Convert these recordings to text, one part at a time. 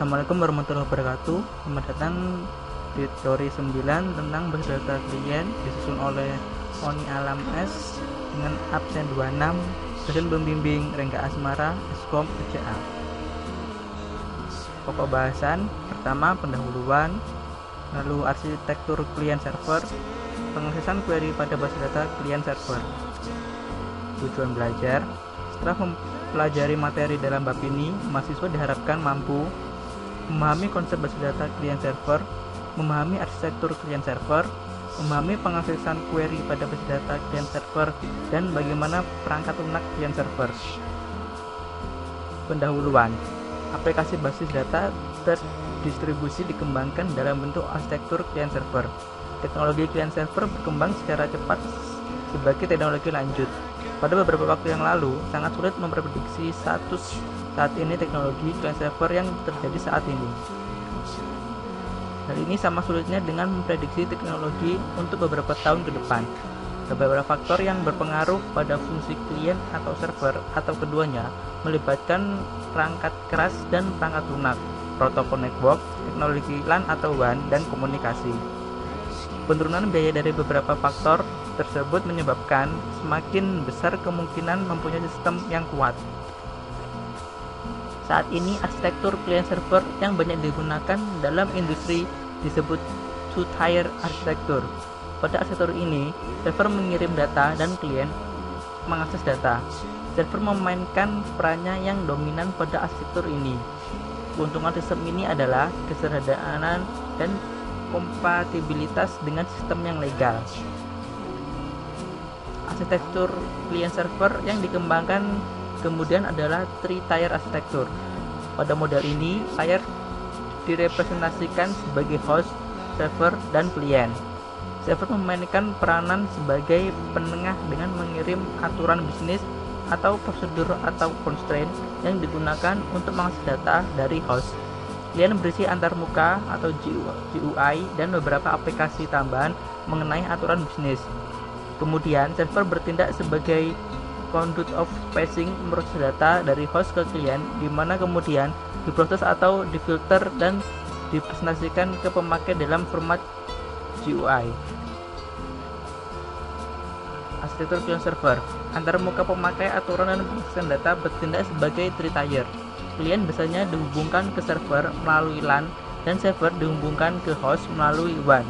Assalamualaikum warahmatullahi wabarakatuh. Selamat datang di teori 9 tentang basis data klien, disusun oleh Oni Alam S dengan absen 26, dosen pembimbing Rengga Asmara, Eskom UCA. Pokok bahasan pertama pendahuluan, lalu arsitektur klien server, pengaksesan query pada basis data klien server. Tujuan belajar: setelah mempelajari materi dalam bab ini, mahasiswa diharapkan mampu memahami konsep basis data klien server, memahami arsitektur klien server, memahami pengaksesan query pada basis data klien server, dan bagaimana perangkat lunak klien server. Pendahuluan: aplikasi basis data terdistribusi dikembangkan dalam bentuk arsitektur klien server. Teknologi klien server berkembang secara cepat sebagai teknologi lanjut. Pada beberapa waktu yang lalu, sangat sulit memprediksi status saat ini teknologi klien server yang terjadi saat ini. Hal ini sama sulitnya dengan memprediksi teknologi untuk beberapa tahun ke depan. Beberapa faktor yang berpengaruh pada fungsi klien atau server atau keduanya melibatkan perangkat keras dan perangkat lunak, protokol network, teknologi LAN atau WAN, dan komunikasi. Penurunan biaya dari beberapa faktor tersebut menyebabkan semakin besar kemungkinan mempunyai sistem yang kuat. Saat ini arsitektur klien server yang banyak digunakan dalam industri disebut two-tier arsitektur. Pada arsitektur ini, server mengirim data dan klien mengakses data. Server memainkan perannya yang dominan pada arsitektur ini. Keuntungan sistem ini adalah kesederhanaan dan kompatibilitas dengan sistem yang legal. Arsitektur klien server yang dikembangkan kemudian adalah three-tier arsitektur. Pada model ini, layer direpresentasikan sebagai host, server, dan klien. Server memainkan peranan sebagai penengah dengan mengirim aturan bisnis atau prosedur atau constraint yang digunakan untuk mengakses data dari host. Klien berisi antarmuka atau GUI dan beberapa aplikasi tambahan mengenai aturan bisnis. Kemudian, server bertindak sebagai conduit of passing proses data dari host ke klien, di mana kemudian diproses atau difilter dan dipresentasikan ke pemakai dalam format GUI. Arsitektur klien server: antarmuka pemakai, aturan, dan pengaksesan data bertindak sebagai three-tier. Klien biasanya dihubungkan ke server melalui LAN dan server dihubungkan ke host melalui WAN.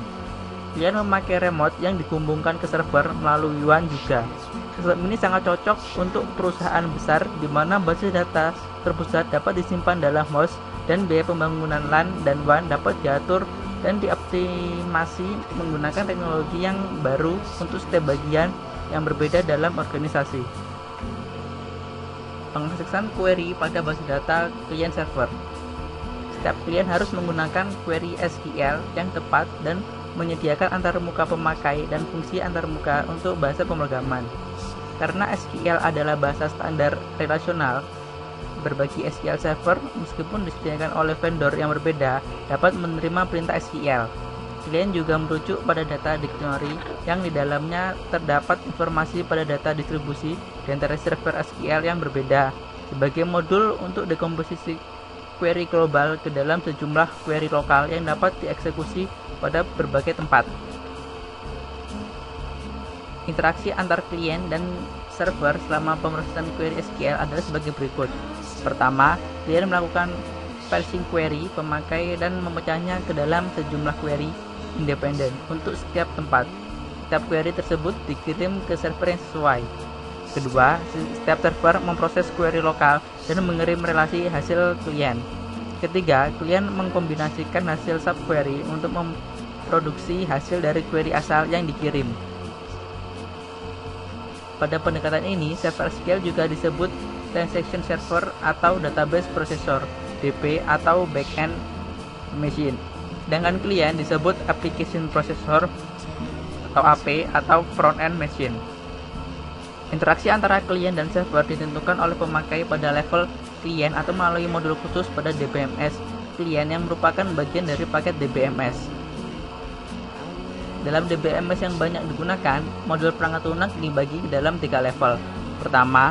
Klien memakai remote yang dihubungkan ke server melalui WAN juga. Sistem ini sangat cocok untuk perusahaan besar di mana basis data terpusat dapat disimpan dalam host dan biaya pembangunan LAN dan WAN dapat diatur dan dioptimasi menggunakan teknologi yang baru untuk setiap bagian yang berbeda dalam organisasi. Pengaksesan query pada basis data klien server. Setiap klien harus menggunakan query SQL yang tepat dan menyediakan antarmuka pemakai dan fungsi antarmuka untuk bahasa pemrograman. Karena SQL adalah bahasa standar relasional, berbagi SQL server, meskipun disediakan oleh vendor yang berbeda, dapat menerima perintah SQL. Klien juga merujuk pada data dictionary yang di dalamnya terdapat informasi pada data distribusi di antara server SQL yang berbeda, sebagai modul untuk dekomposisi query global ke dalam sejumlah query lokal yang dapat dieksekusi pada berbagai tempat. Interaksi antar klien dan server selama pemrosesan query SQL adalah sebagai berikut. Pertama, klien melakukan parsing query pemakai dan memecahnya ke dalam sejumlah query independen untuk setiap tempat. Setiap query tersebut dikirim ke server yang sesuai. Kedua, setiap server memproses query lokal dan mengirim relasi hasil klien. Ketiga, klien mengkombinasikan hasil subquery untuk memproduksi hasil dari query asal yang dikirim. Pada pendekatan ini, server SQL juga disebut transaction server atau database processor (DP) atau backend machine. Sedangkan klien disebut application processor atau AP atau front-end machine. Interaksi antara klien dan server ditentukan oleh pemakai pada level klien atau melalui modul khusus pada DBMS klien yang merupakan bagian dari paket DBMS. Dalam DBMS yang banyak digunakan, modul perangkat lunak dibagi dalam 3 level. Pertama,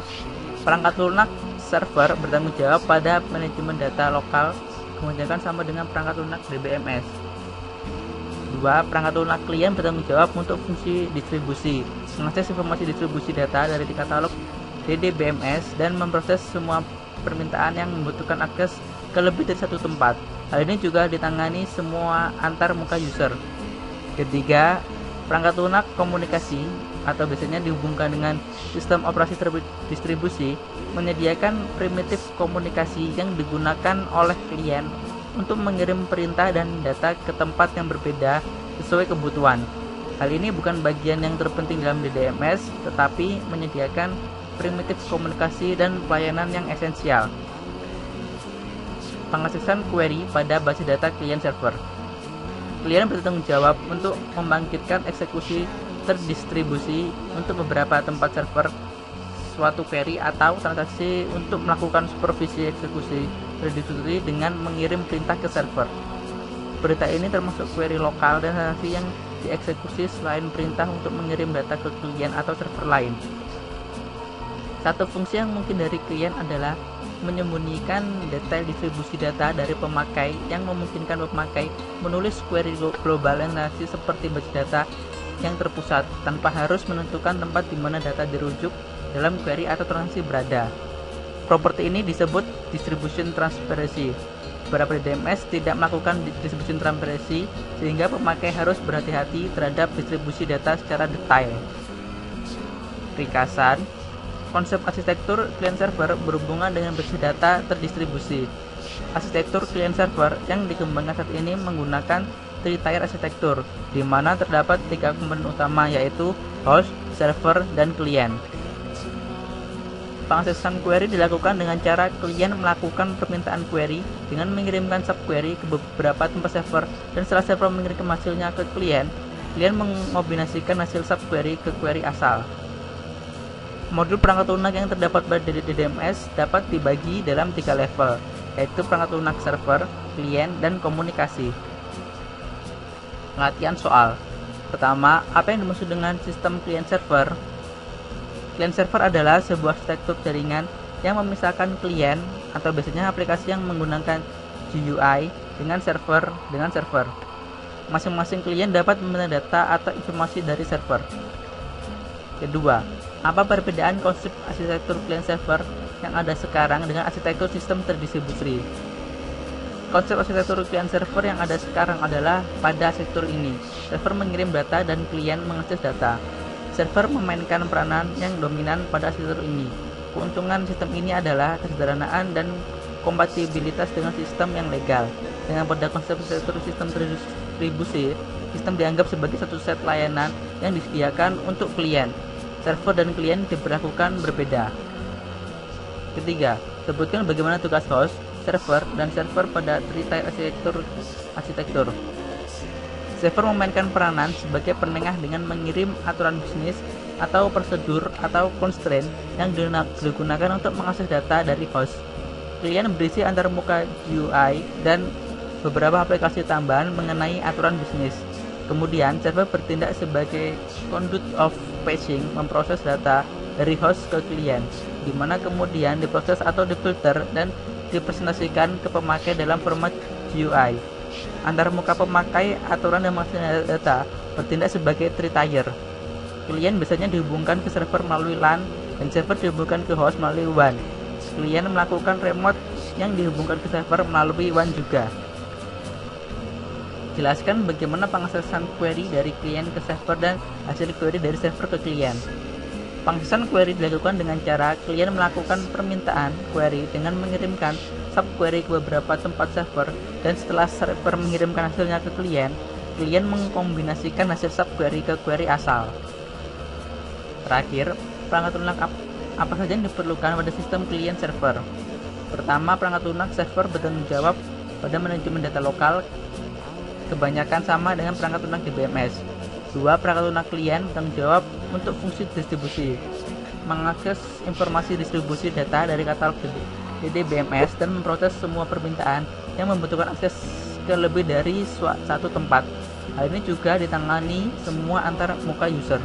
perangkat lunak server bertanggung jawab pada manajemen data lokal kebanyakan sama dengan perangkat lunak DBMS. 2. Perangkat lunak klien bertanggung jawab untuk fungsi distribusi, mengakses informasi distribusi data dari katalog DDBMS dan memproses semua permintaan yang membutuhkan akses ke lebih dari satu tempat. Hal ini juga ditangani semua antar muka user. Ketiga, perangkat lunak komunikasi atau biasanya dihubungkan dengan sistem operasi distribusi menyediakan primitif komunikasi yang digunakan oleh klien untuk mengirim perintah dan data ke tempat yang berbeda sesuai kebutuhan. Hal ini bukan bagian yang terpenting dalam DDMS, tetapi menyediakan primitif komunikasi dan pelayanan yang esensial. Pengaksesan query pada basis data klien server. Klien bertanggung jawab untuk membangkitkan eksekusi terdistribusi untuk beberapa tempat server suatu query atau transaksi untuk melakukan supervisi eksekusi terdistribusi dengan mengirim perintah ke server. Perintah ini termasuk query lokal dan transaksi yang dieksekusi selain perintah untuk mengirim data ke klien atau server lain. Satu fungsi yang mungkin dari klien adalah menyembunyikan detail distribusi data dari pemakai yang memungkinkan pemakai menulis query global transaksi seperti basis data yang terpusat tanpa harus menentukan tempat di mana data dirujuk dalam query atau transaksi berada. Properti ini disebut distribution transparency. Beberapa DDMS tidak melakukan distribution transparency sehingga pemakai harus berhati-hati terhadap distribusi data secara detail. Ringkasan, konsep arsitektur client server berhubungan dengan basis data terdistribusi. Arsitektur client server yang dikembangkan saat ini menggunakan three-tier arsitektur, di mana terdapat 3 komponen utama yaitu host, server, dan klien. Pengaksesan query dilakukan dengan cara klien melakukan permintaan query dengan mengirimkan subquery ke beberapa tempat server, dan setelah server mengirimkan hasilnya ke klien mengombinasikan hasil subquery ke query asal. Modul perangkat lunak yang terdapat pada DDMS dapat dibagi dalam 3 level, yaitu perangkat lunak server, klien, dan komunikasi. Latihan soal. Pertama, apa yang dimaksud dengan sistem client server? Client server adalah sebuah arsitektur jaringan yang memisahkan klien atau biasanya aplikasi yang menggunakan GUI dengan server. Masing-masing klien dapat meminta data atau informasi dari server. Kedua, apa perbedaan konsep arsitektur client server yang ada sekarang dengan arsitektur sistem terdistribusi? Konsep arsitektur client server yang ada sekarang adalah pada arsitektur ini, server mengirim data dan klien mengakses data. Server memainkan peranan yang dominan pada arsitektur ini. Keuntungan sistem ini adalah kesederhanaan dan kompatibilitas dengan sistem yang legal. Dengan pada konsep arsitektur sistem terdistribusi, sistem dianggap sebagai satu set layanan yang disediakan untuk klien. Server dan klien diberlakukan berbeda. Ketiga, sebutkan bagaimana tugas host, server, dan server pada three-tier arsitektur. Server memainkan peranan sebagai penengah dengan mengirim aturan bisnis atau prosedur atau constraint yang digunakan untuk mengakses data dari host. Klien berisi antar muka GUI dan beberapa aplikasi tambahan mengenai aturan bisnis. Kemudian, server bertindak sebagai conduit of patching, memproses data dari host ke klien, di mana kemudian diproses atau difilter dan dipresentasikan ke pemakai dalam format GUI. Antar muka pemakai, aturan dan mengakses data bertindak sebagai three-tier. Klien biasanya dihubungkan ke server melalui LAN dan server dihubungkan ke host melalui WAN. Klien melakukan remote yang dihubungkan ke server melalui WAN juga. Jelaskan bagaimana pengaksesan query dari klien ke server dan hasil query dari server ke klien. Pengaksesan query dilakukan dengan cara klien melakukan permintaan query dengan mengirimkan subquery ke beberapa tempat server, dan setelah server mengirimkan hasilnya ke klien mengkombinasikan hasil subquery ke query asal. Terakhir, perangkat lunak apa saja yang diperlukan pada sistem klien server? Pertama, perangkat lunak server bertanggung jawab pada manajemen data lokal, kebanyakan sama dengan perangkat lunak DBMS. 2. Perangkat lunak klien bertanggung jawab untuk fungsi distribusi, mengakses informasi distribusi data dari katalog DDBMS dan memproses semua permintaan yang membutuhkan akses ke lebih dari satu tempat. Hal ini juga ditangani semua antar muka user.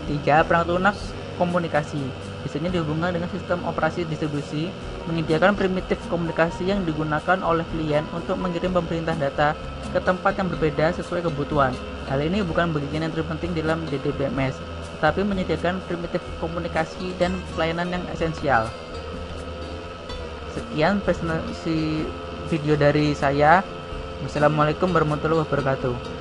3. Perangkat lunak komunikasi, biasanya dihubungkan dengan sistem operasi distribusi, menyediakan primitif komunikasi yang digunakan oleh klien untuk mengirim pemerintah data ke tempat yang berbeda sesuai kebutuhan. Hal ini bukan bagian yang terpenting dalam DDBMS, tetapi menyediakan primitif komunikasi dan pelayanan yang esensial. Sekian presentasi video dari saya. Wassalamualaikum warahmatullahi wabarakatuh.